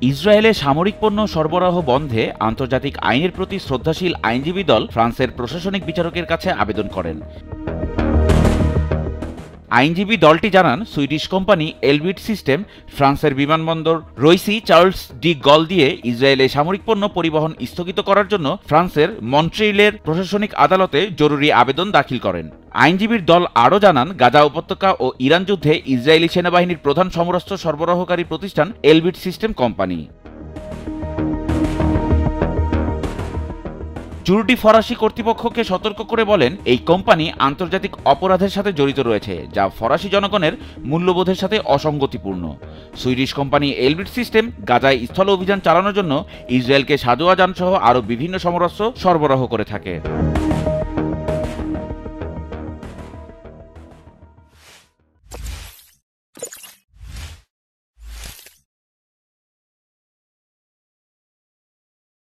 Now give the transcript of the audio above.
ইসরায়েলে সামরিক পণ্য সরবরাহ বন্ধে আন্তর্জাতিক আইনের প্রতি শ্রদ্ধাশীল আইনজীবী দল ফ্রান্সের প্রশাসনিক বিচারকের কাছে আবেদন করেন। আইনজীবী দলটি জানান, সুইডিশ কোম্পানি এলবিট সিস্টেম ফ্রান্সের বিমানবন্দর রইসি চার্লস ডি গল দিয়ে ইসরায়েলে সামরিক পণ্য পরিবহন স্থগিত করার জন্য ফ্রান্সের মন্ট্রিলের প্রশাসনিক আদালতে জরুরি আবেদন দাখিল করেন। আইনজীবীর দল আরও জানান, গাজা উপত্যকা ও ইরান যুদ্ধে ইসরায়েলি সেনাবাহিনীর প্রধান সমরাস্ত্র সরবরাহকারী প্রতিষ্ঠান এলবিট সিস্টেম কোম্পানি। জুরডি ফরাসি কর্তৃপক্ষকে সতর্ক করে বলেন, এই কোম্পানি আন্তর্জাতিক অপরাধের সাথে জড়িত রয়েছে, যা ফরাসি জনগণের মূল্যবোধের সাথে অসঙ্গতিপূর্ণ। সুইডিশ কোম্পানি এলবিট সিস্টেম গাজায় স্থল অভিযান চালানোর জন্য ইসরায়েলকে সাঁজোয়া যানসহ আরও বিভিন্ন সমরাস্ত্র সরবরাহ করে থাকে।